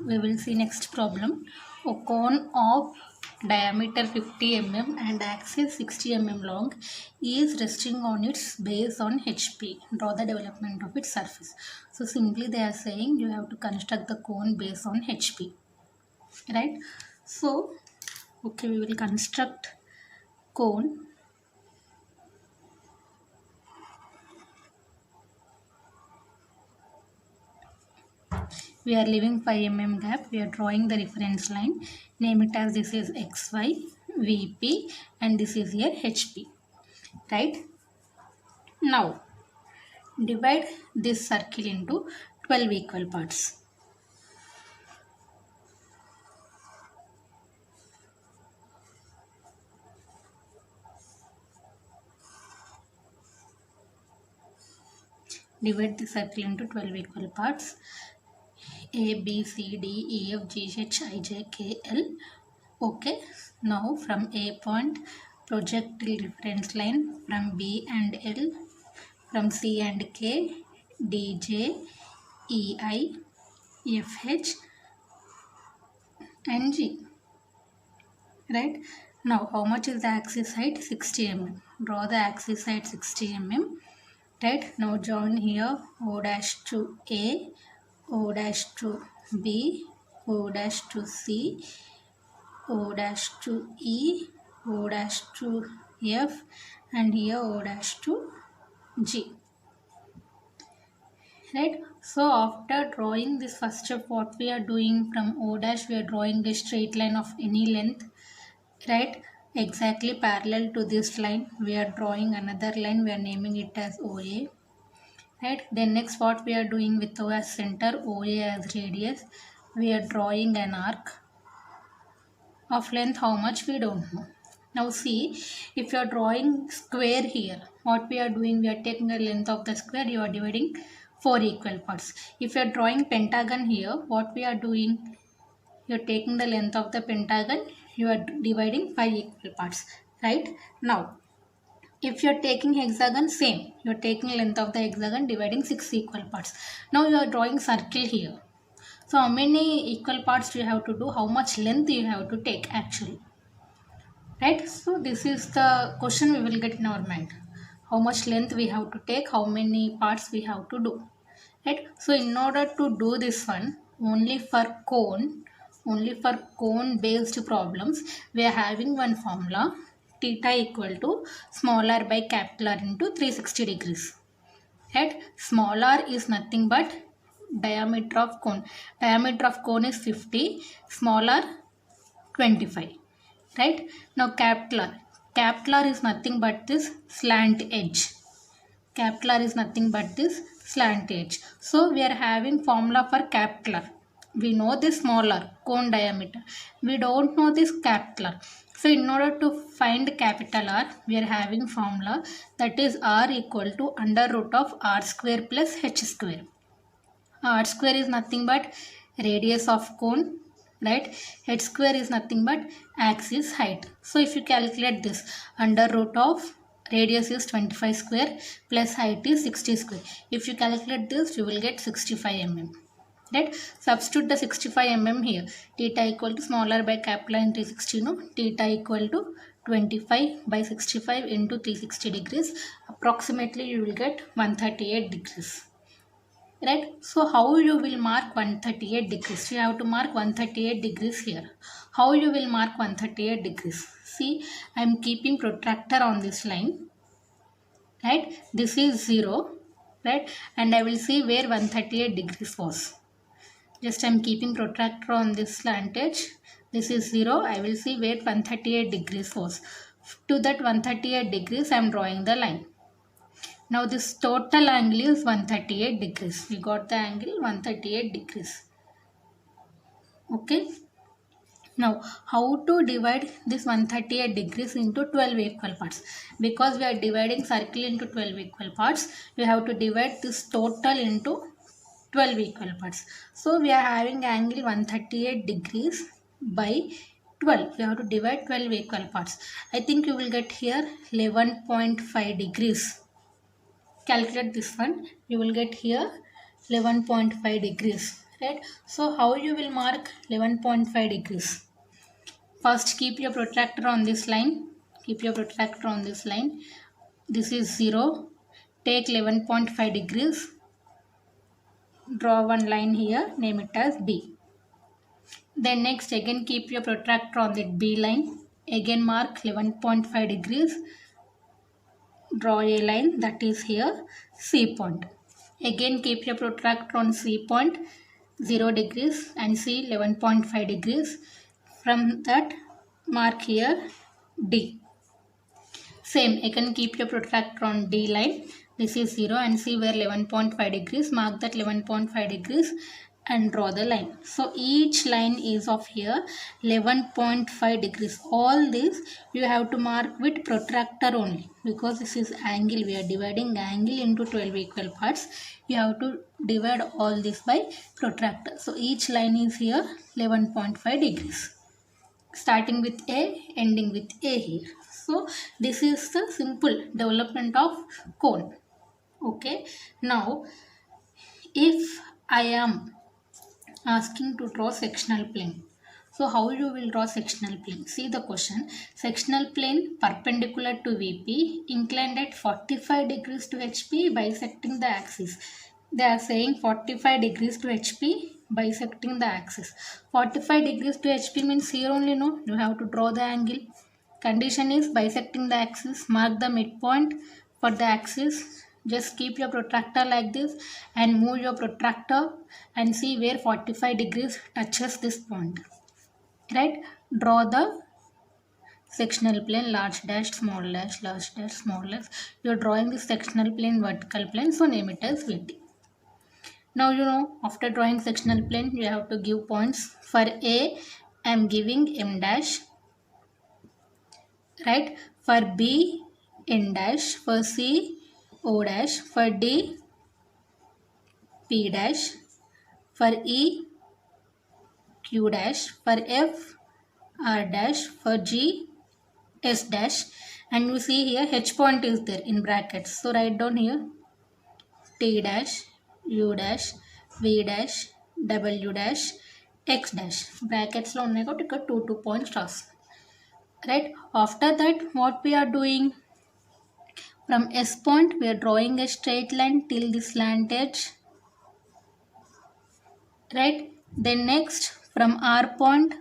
we will see next problem. A cone of diameter 50 mm and axis 60 mm long is resting on its base on HP. Draw the development of its surface. So simply they are saying you have to construct the cone based on HP. Right? So, okay, we will construct cone. We are leaving 5 mm gap. We are drawing the reference line. Name it as this is XY, VP, and this is here HP. Right? Now, divide this circle into 12 equal parts. Divide the circle into 12 equal parts. A, B, C, D, E, F, G, H, I, J, K, L. Okay. Now from A point, project the reference line from B and L, from C and K, D, J, E, I, F, H, and G. Right? Now, how much is the axis height? 60 mm. Draw the axis height 60 mm. Right? Now, join here O dash to A, O dash to B, O dash to C, O dash to E, O dash to F, and here O dash to G. Right? So, after drawing this first step, what we are doing from O dash, we are drawing a straight line of any length. Right, exactly parallel to this line we are drawing another line, we are naming it as OA. Right, then next what we are doing with O as center, OA as radius, we are drawing an arc of length how much we don't know. Now see, if you are drawing square here, what we are doing, we are taking the length of the square, you are dividing 4 equal parts. If you are drawing pentagon here, what we are doing, you are taking the length of the pentagon, you are dividing 5 equal parts. Right? Now, if you are taking hexagon, same. You are taking length of the hexagon, dividing 6 equal parts. Now, you are drawing circle here. So, how many equal parts do you have to do? How much length you have to take actually? Right? So, this is the question we will get in our mind. How much length we have to take? How many parts we have to do? Right? So, in order to do this one, only for cone based problems, we are having one formula, theta equal to small r by capital R into 360 degrees. Right? Small r is nothing but diameter of cone. Diameter of cone is 50, small r 25. Right? Now capital R is nothing but this slant edge. Capital R is nothing but this slant edge. So we are having formula for capital R. We know this small r, cone diameter. We don't know this capital R. So in order to find capital R, we are having formula that is R equal to under root of R square plus H square. R square is nothing but radius of cone. Right? H square is nothing but axis height. So if you calculate this, under root of radius is 25 square plus height is 60 square. If you calculate this, you will get 65 mm. Right? Substitute the 65 mm here. Theta equal to small r by capital R into 360. No? Theta equal to 25 by 65 into 360 degrees. Approximately you will get 138 degrees. Right? So how you will mark 138 degrees? You have to mark 138 degrees here. How you will mark 138 degrees? See, I am keeping protractor on this line. Right? This is 0. Right? And I will see where 138 degrees was. Just I am keeping protractor on this slant edge. This is 0. I will see where 138 degrees was. To that 138 degrees I am drawing the line. Now this total angle is 138 degrees. We got the angle 138 degrees. Okay. Now how to divide this 138 degrees into 12 equal parts? Because we are dividing circle into 12 equal parts, we have to divide this total into 12 equal parts. So we are having angle 138 degrees by 12. We have to divide 12 equal parts. I think you will get here 11.5 degrees. Calculate this one, you will get here 11.5 degrees. right? So how you will mark 11.5 degrees? First keep your protractor on this line, keep your protractor on this line. This is 0. Take 11.5 degrees, draw one line here, name it as B. Then next again keep your protractor on that B line, again mark 11.5 degrees, draw a line, that is here C point. Again keep your protractor on C point, 0 degrees, and C 11.5 degrees. From that mark here D. Same, again keep your protractor on D line. This is 0 and see where 11.5 degrees. Mark that 11.5 degrees and draw the line. So each line is of here 11.5 degrees. All this you have to mark with protractor only, because this is angle. We are dividing angle into 12 equal parts. You have to divide all this by protractor. So each line is here 11.5 degrees. Starting with A, ending with A here. So this is the simple development of cone. Okay. Now if I am asking to draw sectional plane, so how you will draw sectional plane? See the question. Sectional plane perpendicular to VP, inclined at 45 degrees to HP, bisecting the axis. They are saying 45 degrees to HP, bisecting the axis. 45 degrees to HP means here only, no, you have to draw the angle. Condition is bisecting the axis. Mark the midpoint for the axis. Just keep your protractor like this and move your protractor and see where 45 degrees touches this point. Right? Draw the sectional plane, large dash, small dash, large dash, small dash. You are drawing the sectional plane, vertical plane, so name it as VT. Now you know, after drawing sectional plane, you have to give points. For A, I am giving M dash. Right? For B, N dash. For C, O dash. For D, P dash. For E, Q dash. For F, R dash. For G, S dash. And you see here H point is there in brackets. So write down here T dash, U dash, V dash, W dash, X dash. Brackets lo unnai kabatti ikkada 2 points రాస్తాం. Right? After that, what we are doing? From S point, we are drawing a straight line till the slant edge. Right? Then next, from R point,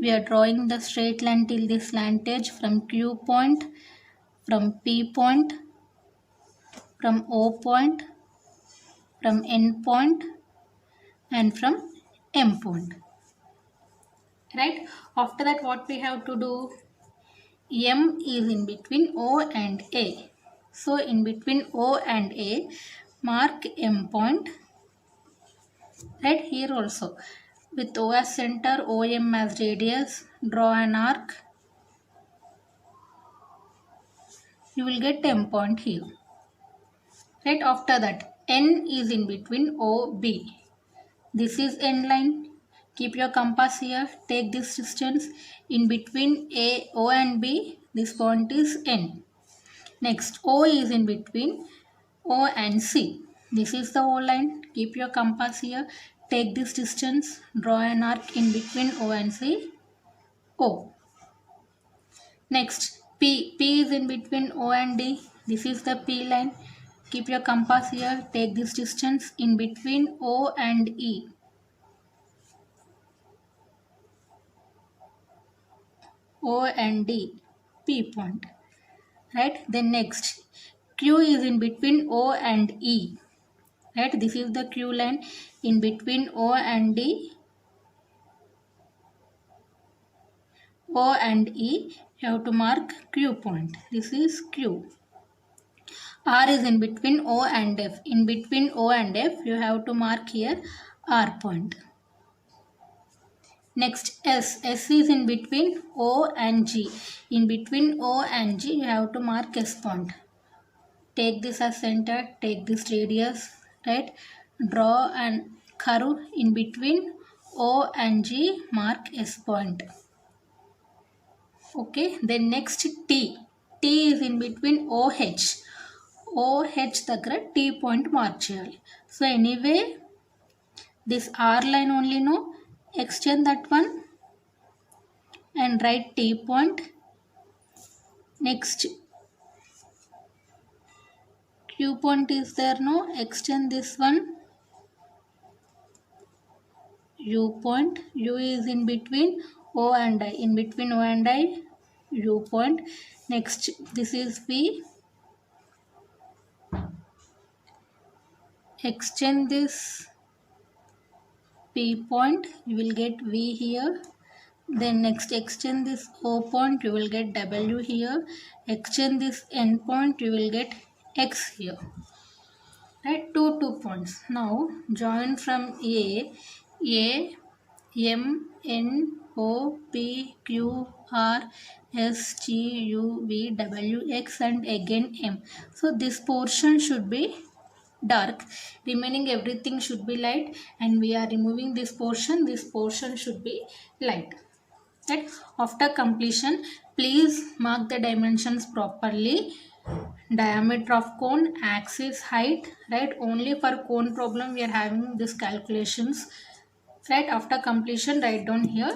we are drawing the straight line till the slant edge. From Q point, from P point, from O point, from N point, and from M point. Right? After that, what we have to do? M is in between O and A. So in between O and A, mark M point. Right? Here also, with O as center, OM as radius, draw an arc. You will get M point here. Right? After that, N is in between OB. This is N line. Keep your compass here. Take this distance. In between O and B, this point is N. Next, O is in between O and C. This is the O line. Keep your compass here. Take this distance. Draw an arc in between O and C. O. Next, P. P is in between O and D. This is the P line. Keep your compass here. Take this distance in between O and E. O and D, P point. Right? Then next, Q is in between O and E. Right? This is the Q line in between O and D. O and E, you have to mark Q point. This is Q. R is in between O and F. In between O and F, you have to mark here R point. Next, S. S is in between O and G. In between O and G, you have to mark S point. Take this as center, take this radius, right? Draw an curve in between O and G, mark S point. Okay, then next T. T is in between OH. OH దగ్గర T point mark చేయాలి. So anyway, this R line only, no, extend that one and write T point. Next Q point is there, no, extend this one. U point, U is in between O and I, in between O and I, U point. Next this is V, extend this P point, you will get V here. Then next extend this O point, you will get W here. Extend this N point, you will get X here. Right, two points. Now join from A, M, N, O, P, Q, R, S, T, U, V, W, X and again M. So this portion should be dark, remaining everything should be light, and we are removing this portion should be light. Right, after completion please mark the dimensions properly. Diameter of cone, axis, height. Right, only for cone problem we are having this calculations. Right, after completion write down here.